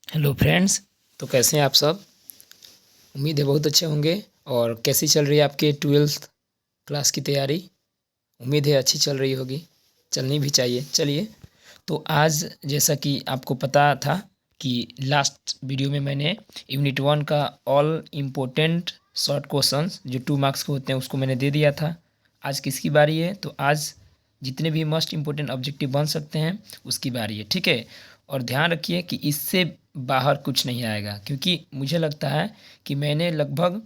Hello friends. तो कैसे हैं आप सब? उम्मीद है बहुत अच्छे होंगे। और कैसी चल रही है आपके 12th क्लास की तैयारी? उम्मीद है अच्छी चल रही होगी, चलनी भी चाहिए। चलिए, तो आज जैसा कि आपको पता था कि लास्ट वीडियो में मैंने यूनिट 1 का ऑल इम्पोर्टेंट शॉर्ट क्वेश्चंस जो 2 मार्क्स के होते हैं उसको मैंने दे दिया था। आज किसकी बारी है? तो आज जितने भी मोस्ट इम्पोर्टेंट ऑब्जेक्टिव बन सकते हैं उसकी बारी है, ठीक है। और ध्यान रखिए कि इससे बाहर कुछ नहीं आएगा, क्योंकि मुझे लगता है कि मैंने लगभग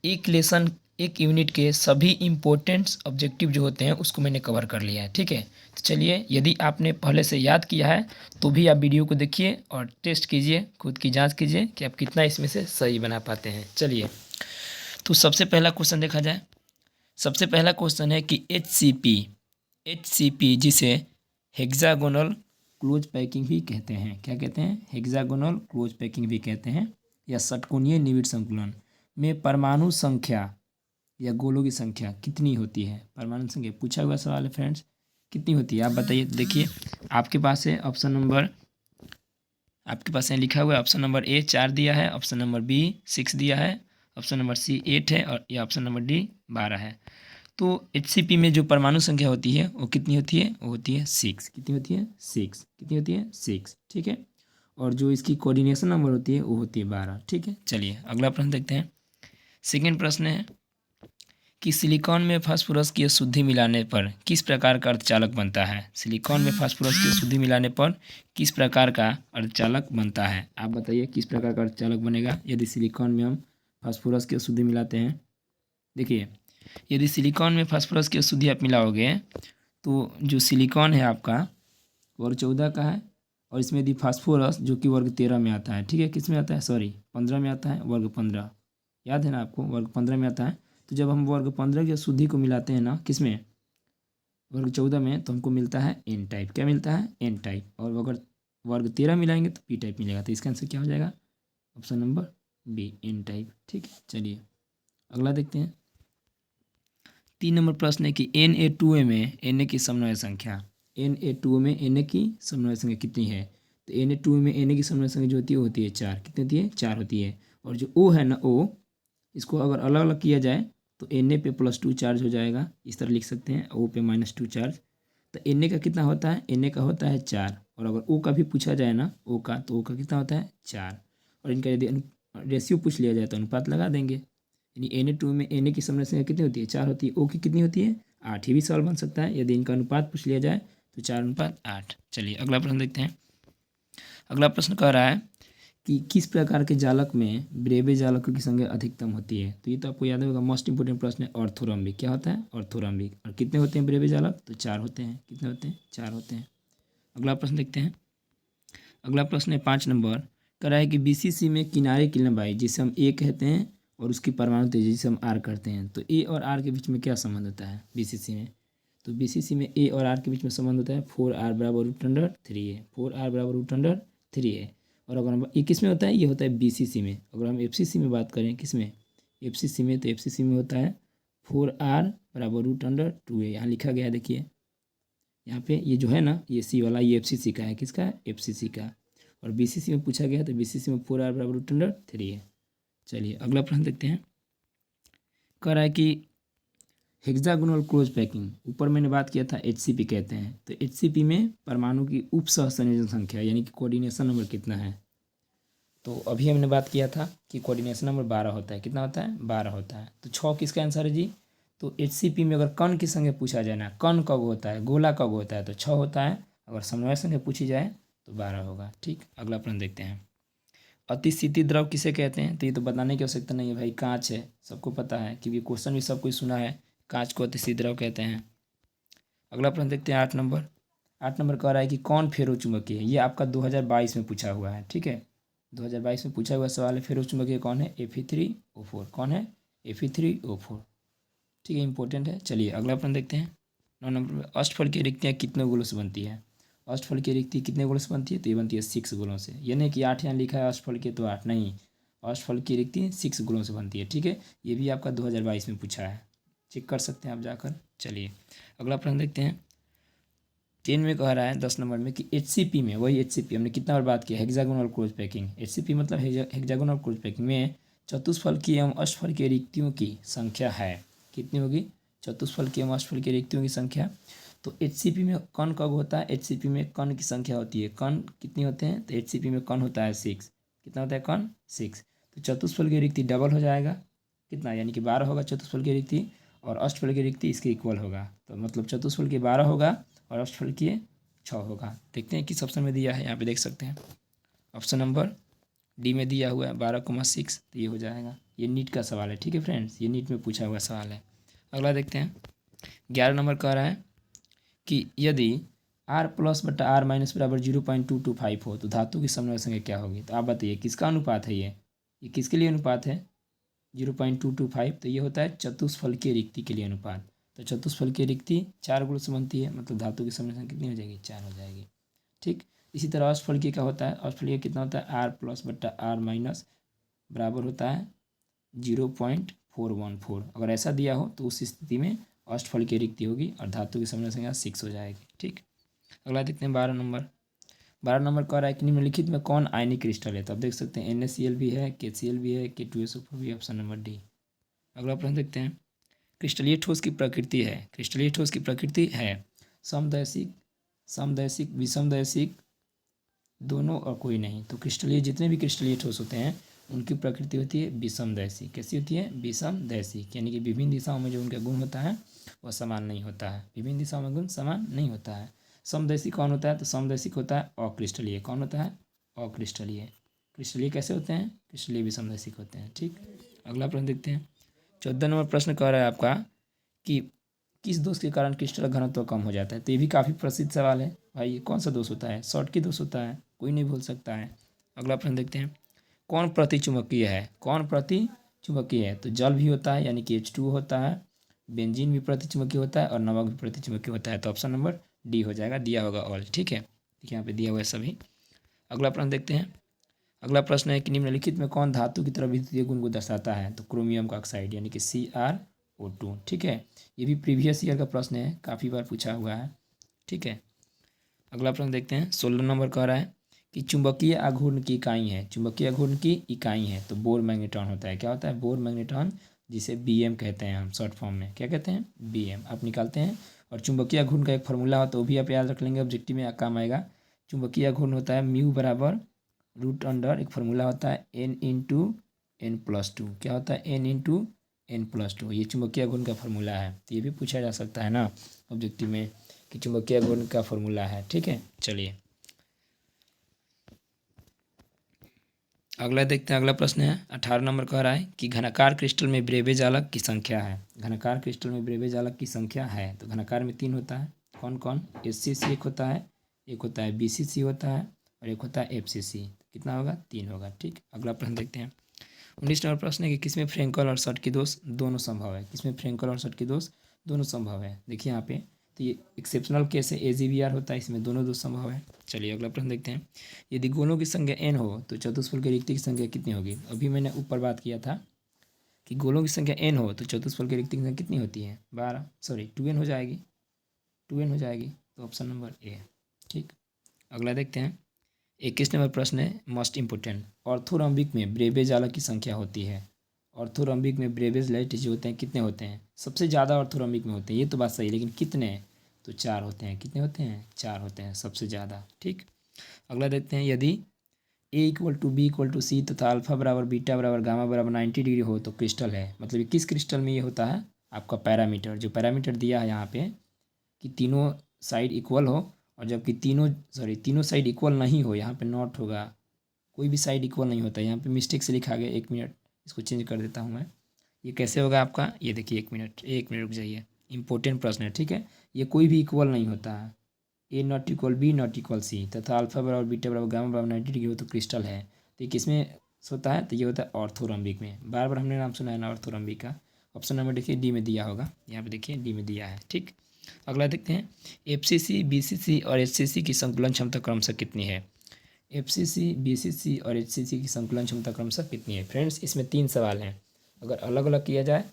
एक लेसन एक यूनिट के सभी इम्पोर्टेंट्स ऑब्जेक्टिव जो होते हैं उसको मैंने कवर कर लिया है, ठीक है। तो चलिए, यदि आपने पहले से याद किया है तो भी आप वीडियो को देखिए और टेस्ट कीजिए, खुद की जांच कीजिए कि आप कितना इसमें से सही बना पाते हैं। चलिए, तो सबसे पहला क्वेश्चन देखा जाए। सबसे पहला क्वेश्चन है कि एच सी पी जिसे हेक्सागोनल क्लोज पैकिंग भी कहते हैं, क्या कहते हैं? हेक्सागोनल क्लोज पैकिंग भी कहते हैं, या षटकोणीय निविड़ संकुलन में परमाणु संख्या या गोलों की संख्या कितनी होती है? परमाणु संख्या पूछा हुआ सवाल है फ्रेंड्स, कितनी होती है आप बताइए। देखिए, आपके पास है ऑप्शन नंबर, आपके पास है लिखा हुआ है ऑप्शन नंबर ए 4 दिया है, ऑप्शन नंबर बी 6 दिया है, ऑप्शन नंबर सी 8 है, और ये ऑप्शन नंबर डी 12 है। तो एच में जो परमाणु संख्या होती है वो कितनी होती है? वो होती है 6। कितनी होती है? 6। कितनी होती है? 6, ठीक है। और जो इसकी कोऑर्डिनेशन नंबर होती है वो होती है 12, ठीक है। चलिए, अगला प्रश्न देखते हैं। सेकेंड प्रश्न है कि सिलिकॉन में फास्फोरस की अशुद्धि मिलाने पर किस प्रकार का अर्धचालक बनता है? सिलिकॉन में फास्फोरस की अशुद्धि मिलाने पर किस प्रकार का अर्धचालक बनता है? आप बताइए किस प्रकार का अर्धचालक बनेगा यदि सिलिकॉन में हम फास्फोरस की अशुद्धि मिलाते हैं। देखिए, यदि सिलिकॉन में फास्फोरस की अशुद्धि आप मिलाओगे तो जो सिलिकॉन है आपका वर्ग 14 का है, और इसमें यदि फास्फोरस जो कि वर्ग 13 में आता है, ठीक है, किस में आता है? सॉरी, 15 में आता है, वर्ग 15, याद है ना आपको, वर्ग 15 में आता है। तो जब हम वर्ग 15 की अशुद्धि को मिलाते हैं ना, किस में? वर्ग 14 में, तो हमको मिलता है एन टाइप। क्या मिलता है? N type. और अगर वर्ग 13 मिलाएंगे तो पी टाइप मिलेगा। तो इसका आंसर क्या हो जाएगा? Option number B, n type, ठीक है। चलिए, अगला देखते हैं। 3 नंबर प्रश्न है कि Na2 में Na की समन्वय संख्या, Na2 में Na की समन्वय संख्या कितनी है? तो Na2 में Na की समन्वय संख्या जो होती है वो होती है 4। कितनी होती है? 4 होती है। और जो O है ना, O, इसको अगर अलग अलग किया जाए तो Na पे +2 चार्ज हो जाएगा, इस तरह लिख सकते हैं, O पे -2 चार्ज। तो Na का कितना होता है? Na का होता है 4। और अगर O का भी पूछा जाए ना, O का, तो O का कितना होता है? 4। और इनका यदि रेशियो पूछ लिया जाए तो अनुपात लगा देंगे। यानी Na2 में Na की समन्वय संख्या कितनी होती है? 4 होती है। O की कितनी होती है? 8। ये भी सवाल बन सकता है यदि इनका अनुपात पूछ लिया जाए तो 4:8। चलिए, अगला प्रश्न देखते हैं। अगला प्रश्न कह रहा है कि किस प्रकार के जालक में ब्रेवे जालकों की संख्या अधिकतम होती है? तो ये तो आपको याद होगा, मोस्ट इंपोर्टेंट प्रश्न है। ऑर्थोरम्बिक। क्या होता है? ऑर्थोरम्बिक। और कितने होते हैं ब्रेवे जालक? तो 4 होते हैं। कितने होते हैं? 4 होते हैं। अगला प्रश्न देखते हैं। अगला प्रश्न है 5 नंबर, कह रहा है कि बीसीसी में किनारे की लंबाई जिसे हम ए कहते हैं और उसकी परमाणु तेजी जिसे हम आर करते हैं, तो ए और आर के बीच में क्या संबंध होता है बीसीसी में? तो बीसीसी में ए और आर के बीच में संबंध होता है 4r बराबर √3 है। 4r बराबर √3 है। और अगर हम ये किस में होता है? ये होता है बीसीसी में। अगर हम एफसीसी में बात करें, किस में? एफसीसी में, तो एफसीसी में होता है 4r बराबर √2 है। यहाँ लिखा गया है, देखिए यहाँ पे, ये जो है ना, ये सी वाला, ये एफसीसी का है। किसका? एफसीसी का। और बीसीसी में पूछा गया तो बीसीसी में 4r बराबर √3 है। चलिए, अगला प्रश्न देखते हैं। कह रहा है कि हेक्सागोनल क्लोज पैकिंग, ऊपर मैंने बात किया था एचसीपी कहते हैं, तो एचसीपी में परमाणु की उप सह संयोजन संख्या यानी कि कोऑर्डिनेशन नंबर कितना है? तो अभी हमने बात किया था कि कोऑर्डिनेशन नंबर 12 होता है। कितना होता है? 12 होता है। तो 6 किसका आंसर है जी? तो एचसीपी में अगर कण की संख्या पूछा जाए ना, कण कब होता है, गोला कब होता है, तो 6 होता है। अगर समन्वय संख्या पूछी जाए तो 12 होगा, ठीक। अगला प्रश्न देखते हैं। अतिशीति द्रव किसे कहते हैं? तो ये तो बताने की आवश्यकता नहीं है भाई, कांच है, सबको पता है, क्योंकि क्वेश्चन भी सब कुछ सुना है, कांच को अतिशीत द्रव कहते हैं। अगला प्रश्न देखते हैं 8 नंबर। 8 नंबर कह रहा है कि कौन फेरो चुंबकीय है? ये आपका 2022 में पूछा हुआ है, ठीक है। 2022 में पूछा हुआ सवाल है, फेरो चुंबकीय कौन है? Fe3O4। कौन है? Fe3O4, ठीक है, इंपॉर्टेंट है। चलिए, अगला प्रश्न देखते हैं। 9 नंबर पर, अष्टफल की रिक्तियाँ कितने गोलों से बनती है? अष्टफल की रिक्ति कितने गोलों से बनती है? तो ये बनती है 6 गोलों से। ये नहीं कि 8 यहाँ लिखा है अष्टफल के तो 8 नहीं, अष्टफल की रिक्ति 6 गोलों से बनती है, ठीक है। ये भी आपका 2022 में पूछा है, चेक कर सकते हैं आप जाकर। चलिए, अगला प्रश्न देखते हैं। 10 में कह रहा है 10 नंबर में कि HCP में, वही HCP हमने कितना बार बात किया, हेक्सागोनल क्लोज पैकिंग। HCP मतलब हेक्सागोनल क्लोज पैकिंग में चतुष्फलकीय एवं अष्टफलकीय रिक्तियों की संख्या है, कितनी होगी, चतुष्फलकीय एवं अष्टफलकीय रिक्तियों की संख्या। तो HCP में कण कब होता है, HCP में कण की संख्या होती है, कण कितनी होते हैं, तो HCP में कण होता है 6, कितना होता है कण 6। तो चतुष्फलकीय रिक्ति डबल हो जाएगा, कितना, यानी कि 12 होगा चतुष्फलकीय रिक्ति, और अष्टफलकीय रिक्ति इसके इक्वल होगा। तो मतलब चतुष्फलकीय 12 होगा और अष्टफलकीय 6 होगा। देखते हैं किस ऑप्शन में दिया है, यहाँ पे देख सकते हैं ऑप्शन नंबर डी में दिया हुआ है 12,6, तो ये हो जाएगा। ये नीट का सवाल है, ठीक है फ्रेंड्स, ये नीट में पूछा हुआ सवाल है। अगला देखते हैं 11 नंबर कह रहा है कि यदि R+/R- बराबर 0.225 हो तो धातु की समन्वय संख्या क्या होगी। तो आप बताइए किसका अनुपात है, ये किसके लिए अनुपात है 0.225, तो ये होता है चतुष्फलकीय रिक्ति के लिए अनुपात। तो चतुष्फलकीय रिक्ति 4 गुण से बनती है, मतलब धातु की समन्वय संख्या कितनी हो जाएगी, 4 हो जाएगी, ठीक। इसी तरह अष्टफलकीय का होता है, अष्टफलकीय कितना होता है R+/R- बराबर होता है 0.414। अगर ऐसा दिया हो तो उस स्थिति में अष्टफलकीय रिक्ति होगी और धातु की समन्वय संख्या 6 हो जाएगी, ठीक। अगला देखते हैं 12 नंबर। 12 नंबर कह रहा है कि निम्नलिखित में कौन आयनिक क्रिस्टल है। तो आप देख सकते हैं NaCl भी है, KCl भी है, K2SO4 भी है, ऑप्शन नंबर डी। अगला प्रश्न देखते हैं, क्रिस्टलीय ठोस की प्रकृति है, क्रिस्टलीय ठोस की प्रकृति है समदैशिक, समदैशिक, विषमदैशिक, दोनों और कोई नहीं। तो क्रिस्टलीय जितने भी क्रिस्टलीय ठोस होते हैं उनकी प्रकृति होती है विषमदैशिक। कैसी होती है, विषमदैशिक, यानी कि विभिन्न दिशाओं में जो उनका गुण होता है वह समान नहीं होता है, विभिन्न दिशाओं में गुण समान नहीं होता है। समदैशिक कौन होता है, तो समदैशिक होता है अक्रिस्टलीय। कौन होता है, अक्रिस्टलीय। क्रिस्टलीय कैसे होते हैं, क्रिस्टलीय विषमदैशिक होते हैं, ठीक। अगला प्रश्न देखते हैं 14 नंबर प्रश्न कह रहा है आपका कि किस दोष के कारण क्रिस्टल घनत्व कम हो जाता है। तो ये भी काफ़ी प्रसिद्ध सवाल है भाई, ये कौन सा दोष होता है, शॉर्ट की दोष होता है, कोई नहीं भूल सकता है। अगला प्रश्न देखते हैं, कौन प्रतिचुंबकीय है, कौन प्रतिचुंबकीय है। तो जल भी होता है, यानी कि H2O होता है, बेंजीन भी प्रतिचुंबकीय होता है और नमक भी प्रतिचुंबकीय होता है। तो ऑप्शन नंबर डी हो जाएगा, दिया होगा ऑल, ठीक है, देखिए यहाँ पे दिया हुआ है सभी। अगला प्रश्न देखते हैं, अगला प्रश्न है कि निम्नलिखित में कौन धातु की तरह विद्युतीय गुण को दर्शाता है। तो क्रोमियम का ऑक्साइड, यानी कि CrO2, ठीक है। ये भी प्रीवियस ईयर का प्रश्न है, काफ़ी बार पूछा हुआ है, ठीक है। अगला प्रश्न देखते हैं 16 नंबर कह रहा है कि चुंबकीय आघूर्ण की इकाई है, चुंबकीय आघूर्ण की इकाई है। तो बोर मैग्नेट्रॉन होता है, क्या होता है, बोर मैग्नेट्रॉन, जिसे BM कहते हैं हम शॉर्ट फॉर्म में, क्या कहते हैं, BM आप निकालते हैं। और चुंबकीय आघूर्ण का एक फॉर्मूला हो तो वो भी आप याद रख लेंगे, ऑब्जेक्टिव में काम आएगा। चुंबकीय आघूर्ण होता है म्यू बराबर √अंडर, एक फार्मूला होता है N×N+2, क्या होता है N×N+2, ये चुंबकीय आघूर्ण का फार्मूला है। तो ये भी पूछा जा सकता है ना ऑब्जेक्टिव में कि चुंबकीय आघूर्ण का फार्मूला है, ठीक है। चलिए अगला देखते हैं, अगला प्रश्न है 18 नंबर कह रहा है कि घनाकार क्रिस्टल में ब्रेवे जालक की संख्या है, घनाकार क्रिस्टल में ब्रेवे जालक की संख्या है। तो घनाकार में 3 होता है, कौन कौन, SCC एक होता है, एक होता है BCC होता है और एक होता है FCC। कितना होगा, 3 होगा, ठीक। अगला प्रश्न देखते हैं 19 नंबर प्रश्न है कि किसमें फ्रेंकल और शॉर्ट की दोष दोनों संभव है, किसमें फ्रेंकल और शॉर्ट की दोष दोनों संभव है। देखिए यहाँ पे तो ये एक्सेप्शनल केस है, AGBR होता है, इसमें दोनों दोष संभव है। चलिए अगला प्रश्न देखते हैं, यदि गोलों की संख्या n हो तो चतुष्फल की रिक्ति की संख्या कितनी होगी। अभी मैंने ऊपर बात किया था कि गोलों की संख्या n हो तो चतुष्फल की रिक्ति की संख्या कितनी होती है, 2n हो जाएगी, 2n हो जाएगी। तो ऑप्शन नंबर ए, ठीक। अगला देखते हैं 21 नंबर प्रश्न है मोस्ट इंपोर्टेंट, ऑर्थोरम्बिक में ब्रेवे जालक की संख्या होती है। ऑर्थोरम्बिक में ब्रेवेज लाइटिस जो होते हैं कितने होते हैं, सबसे ज़्यादा ऑर्थोरम्बिक में होते हैं, ये तो बात सही, लेकिन कितने, तो 4 होते हैं, कितने होते हैं, 4 होते हैं सबसे ज़्यादा, ठीक। अगला देखते हैं, यदि A=B=C तथा अल्फा बराबर बीटा बराबर गामा बराबर 90 डिग्री हो तो क्रिस्टल है। मतलब किस क्रिस्टल में ये होता है, आपका पैरामीटर, जो पैरामीटर दिया है यहाँ पे कि तीनों साइड इक्वल हो, और जबकि तीनों साइड इक्वल नहीं हो, यहाँ पे नॉट होगा, कोई भी साइड इक्वल नहीं होता, यहाँ पे मिस्टेक से लिखा गया, 1 मिनट इसको चेंज कर देता हूँ मैं। ये कैसे होगा आपका, ये देखिए 1 मिनट रुक जाइए, इंपॉर्टेंट प्रश्न है, ठीक है। ये कोई भी इक्वल नहीं होता है, A=B=C तथा अल्फा बराबर बीटा बराबर गामा बराबर 90 डिग्री हो तो क्रिस्टल है। तो ये किस में होता है, तो ये होता है ऑर्थोरम्बिक में। बार बार हमने नाम सुना है ना ऑर्थोरम्बिक का। ऑप्शन नंबर देखिए डी में दिया होगा, यहाँ पे देखिए डी में दिया है, ठीक। अगला देखते हैं FCC, BCC और HCC की संकुलन क्षमता क्रमशः कितनी है। FCC, BCC और HCC की संकुलन क्षमता क्रमशः कितनी है। फ्रेंड्स इसमें 3 सवाल हैं, अगर अलग अलग किया जाए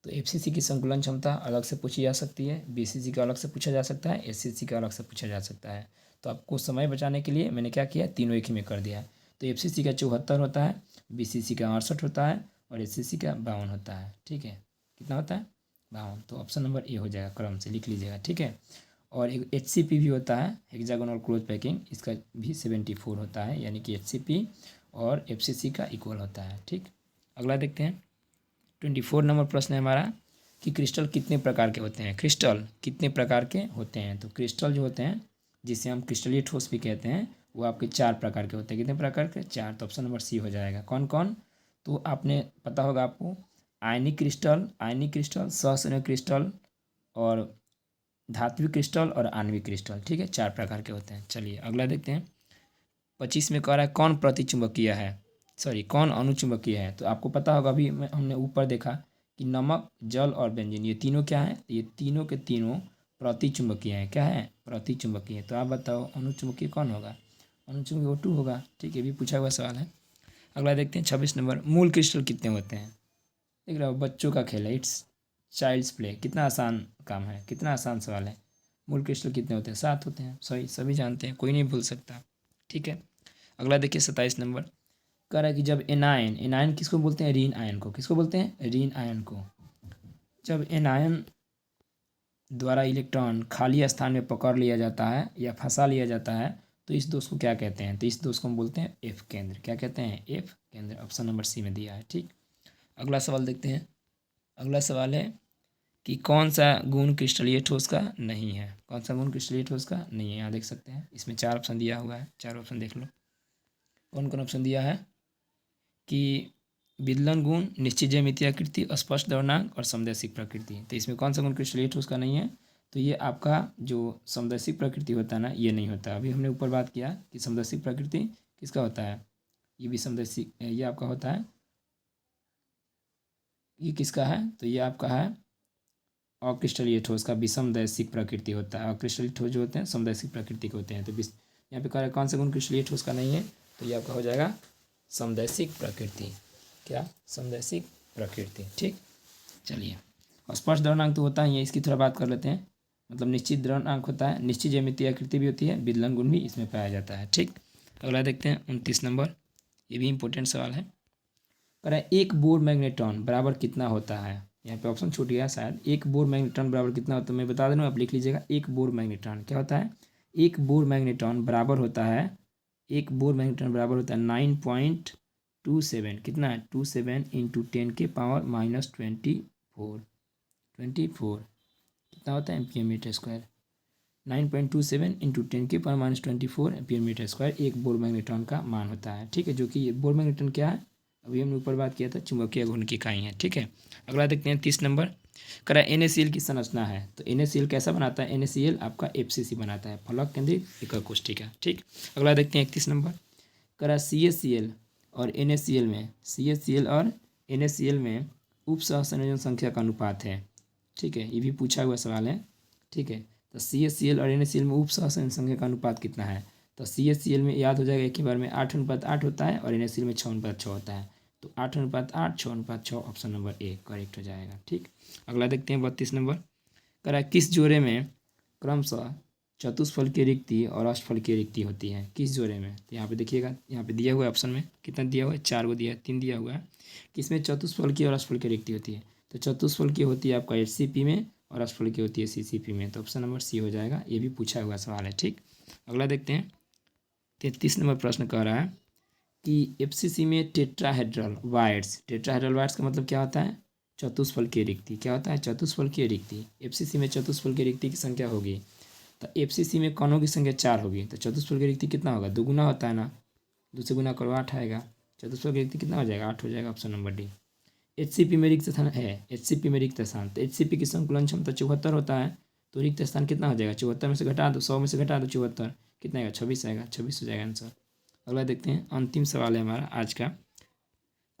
तो एफसीसी की संकुलन क्षमता अलग से पूछी जा सकती है, बीसीसी का अलग से पूछा जा सकता है, एससीसी का अलग से पूछा जा सकता है। तो आपको समय बचाने के लिए मैंने क्या किया, तीनों एक ही में कर दिया। तो एफसीसी का 74 होता है, बीसीसी का 68 होता है और एससीसी का 52 होता है। ठीक है, कितना होता है, 52। तो ऑप्शन नंबर ए हो जाएगा, क्रम से लिख लीजिएगा। ठीक है, और एक एचसीपी भी होता है, हेक्सागोनल क्लोज पैकिंग, इसका भी 74 होता है, यानी कि एचसीपी और एफसीसी का इक्वल होता है। ठीक, अगला देखते हैं। 24 नंबर प्रश्न है हमारा कि क्रिस्टल कितने प्रकार के होते हैं। क्रिस्टल कितने प्रकार के होते हैं। तो क्रिस्टल जो होते हैं, जिसे हम क्रिस्टलीय ठोस भी कहते हैं, वो आपके 4 प्रकार के होते हैं। कितने प्रकार के, 4। तो ऑप्शन नंबर सी हो जाएगा। कौन कौन, तो आपने पता होगा आपको, आयनिक क्रिस्टल, सहसंयोजक क्रिस्टल और धात्विक क्रिस्टल और आणविक क्रिस्टल। ठीक है, 4 प्रकार के होते हैं। चलिए अगला देखते हैं। 25 में कह रहा है कौन प्रतिचुंबकीय है, कौन अनुचुंबकीय है। तो आपको पता होगा, अभी हमने ऊपर देखा कि नमक, जल और बेंजीन, ये तीनों क्या है, ये तीनों के तीनों प्रतिचुंबकीय हैं। क्या है, प्रतिचुंबकीय। तो आप बताओ अनुचुंबकीय कौन होगा, अनुचुंबकीय O2 होगा। ठीक है, भी पूछा हुआ सवाल है। अगला देखते हैं 26 नंबर, मूल क्रिस्टल कितने होते हैं। देख रहे हो, बच्चों का खेल है, इट्स चाइल्ड्स प्ले। कितना आसान काम है, कितना आसान सवाल है। मूल क्रिस्टल कितने होते हैं, 7 होते हैं। सही, सभी जानते हैं, कोई नहीं भूल सकता। ठीक है, अगला देखिए 27 नंबर, कह रहा है कि जब एनायन किसको बोलते हैं, रीन आयन को। किसको बोलते हैं, रीन आयन को। जब एनायन द्वारा इलेक्ट्रॉन खाली स्थान में पकड़ लिया जाता है या फंसा लिया जाता है, तो इस दोष को क्या कहते हैं। तो इस दोष को हम बोलते हैं एफ केंद्र। क्या कहते हैं, एफ केंद्र। ऑप्शन नंबर सी में दिया है। ठीक, अगला सवाल देखते हैं। अगला सवाल है कि कौन सा गुण क्रिस्टलीय ठोस का नहीं है। कौन सा गुण क्रिस्टलीय ठोस का नहीं है, यहाँ देख सकते हैं। इसमें 4 ऑप्शन दिया हुआ है, 4 ऑप्शन देख लो। कौन कौन ऑप्शन दिया है कि विदलन गुण, निश्चित ज्यामितीय आकृति, स्पष्ट द्रव्यनांक और समदैशिक प्रकृति। तो इसमें कौन सा गुण क्रिस्टलीय ठोस का नहीं है, तो ये आपका जो समदैशिक प्रकृति होता है ना, ये नहीं होता। अभी हमने ऊपर बात किया कि समदैशिक प्रकृति किसका होता है, ये भी समदैशिक, ये आपका होता है। ये किसका है, तो ये आपका है अक्रिस्टलीय ठोस का विषमदैशिक प्रकृति होता है। अक्रिस्टलीय ठोस जो होते हैं समदैशिक प्रकृति के होते हैं। तो यहाँ पे कह रहा है कौन सा गुण क्रिस्टलीय ठोस का नहीं है, तो ये आपका हो जाएगा समदैशिक प्रकृति। क्या, समदैशिक प्रकृति। ठीक, चलिए स्पष्ट द्रव्यनांक तो होता ही है, इसकी थोड़ा बात कर लेते हैं। मतलब निश्चित द्रव्यनांक होता है, निश्चित ज्यामितीय आकृति भी होती है, विदलन गुण भी इसमें पाया जाता है। ठीक, अगला देखते हैं 29 नंबर, ये भी इंपॉर्टेंट सवाल है। कह रहा है एक बोर मैग्नेट्रॉन बराबर कितना होता है। यहाँ पे ऑप्शन छूट गया शायद। एक बोर मैग्नेट्रॉन बराबर कितना होता है, मैं बता दे रहा हूँ, आप लिख लीजिएगा। एक बोर मैग्नेट्रॉन क्या होता है, एक बोर मैग्नेट्रॉन बराबर होता है, एक बोर मैग्नेट्रॉन बराबर होता है 9.27। कितना है, 27 इंटू 10 के पावर माइनस 24 कितना होता है, एम्पियर मीटर स्क्वायर। 9.27 इंटू 10 के power minus 24 ampere metre square एक बोर मैग्नेट्रॉन का मान होता है। ठीक है, जो कि ये बोर मैग्नेट्रॉन क्या है, अभी हमने ऊपर बात किया था, चुंबकीय घूर्णन की इकाई है। ठीक है, अगला देखते हैं 30 नंबर, करा NaCl की संरचना है। तो NaCl कैसा बनाता है, NaCl आपका FCC बनाता है, फलक केंद्रित एकक कोशिका। ठीक, अगला देखते हैं 31 नंबर, करा CaCl और NaCl में उप सहसंयोजन संख्या का अनुपात है। ठीक है, ये भी पूछा हुआ सवाल है। ठीक है, तो CaCl और NaCl में उप सहसंयोजन संख्या का अनुपात कितना है। तो CaCl में याद हो जाएगा एक ही बार में 8:8 होता है और NaCl में 6:6 होता है। तो 8:8, 6:6, ऑप्शन नंबर ए करेक्ट हो जाएगा। ठीक, अगला देखते हैं 32 नंबर, करा किस जोड़े में क्रमशः चतुष्फल की रिक्ति और अष्टफल की रिक्ति होती है। किस जोड़े में, तो यहाँ पे देखिएगा, यहाँ पे दिया हुआ है ऑप्शन में, कितना दिया हुआ है, 4 को दिया है, 3 दिया हुआ है। किसमें चतुष्फल की और अष्टफल की रिक्ति होती है। तो चतुष्फल की होती है आपका HCP में और अष्टफल की होती है CCP में। तो ऑप्शन नंबर सी हो जाएगा, ये भी पूछा हुआ सवाल है। ठीक, अगला देखते हैं 33 नंबर प्रश्न कह रहा है कि FCC में टेट्राहेड्रल वायर्स का मतलब क्या होता है, चतुष्फल की रिक्ति। क्या होता है, चतुष्फल की रिक्ति। FCC में चतुष्फल की रिक्ति की संख्या होगी, तो FCC में कणों की संख्या 4 होगी, तो चतुष्फल की रिक्ति कितना होगा, 2 गुना होता है ना, 2 से गुना करो 8 आएगा। चतुष्फल की रिक्ति कितना हो जाएगा, 8 हो जाएगा, ऑप्शन नंबर डी। HCP में रिक्त स्थान है, HCP में रिक्त स्थान, तो HCP की संकुलन क्षमता 74 होता है, तो रिक्त स्थान कितना हो जाएगा, 74 में से घटा दो, 100 में से घटा दो 74, कितना आएगा, 26 आएगा, 26 हो जाएगा आंसर। अगला देखते हैं, अंतिम सवाल है हमारा आज का,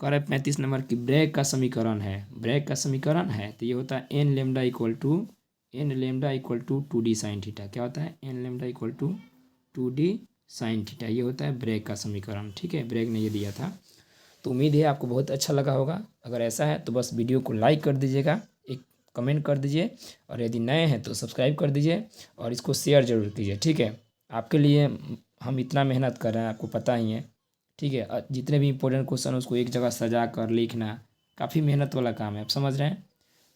कह रहा है 35 नंबर की ब्रैग का समीकरण है। ब्रैग का समीकरण है तो ये होता है n lambda equal to 2d sine theta. क्या होता है, n lambda equal to 2d sine theta, ये होता है ब्रैग का समीकरण। ठीक है, ब्रैग ने ये दिया था। तो उम्मीद है आपको बहुत अच्छा लगा होगा। अगर ऐसा है तो बस वीडियो को लाइक कर दीजिएगा, कमेंट कर दीजिए और यदि नए हैं तो सब्सक्राइब कर दीजिए और इसको शेयर ज़रूर कीजिए। ठीक है, आपके लिए हम इतना मेहनत कर रहे हैं, आपको पता ही है। ठीक है, जितने भी इंपॉर्टेंट क्वेश्चन उसको एक जगह सजा कर लिखना काफ़ी मेहनत वाला काम है, आप समझ रहे हैं।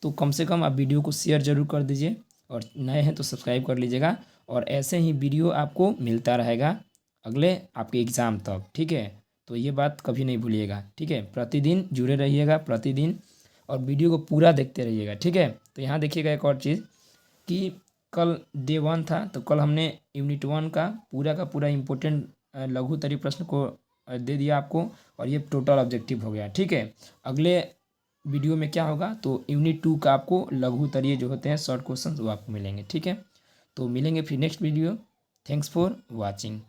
तो कम से कम आप वीडियो को शेयर ज़रूर कर दीजिए और नए हैं तो सब्सक्राइब कर लीजिएगा और ऐसे ही वीडियो आपको मिलता रहेगा अगले आपके एग्ज़ाम तक। ठीक है, तो ये बात कभी नहीं भूलिएगा। ठीक है, प्रतिदिन जुड़े रहिएगा प्रतिदिन और वीडियो को पूरा देखते रहिएगा। ठीक है, तो यहाँ देखिएगा एक और चीज़ कि कल डे 1 था, तो कल हमने यूनिट 1 का पूरा इम्पोर्टेंट लघुत्तरीय प्रश्न को दे दिया आपको और ये टोटल ऑब्जेक्टिव हो गया। ठीक है, अगले वीडियो में क्या होगा तो यूनिट 2 का आपको लघुत्तरीय जो होते हैं शॉर्ट क्वेश्चन वो आपको मिलेंगे। ठीक है, तो मिलेंगे फिर next video. Thanks for watching.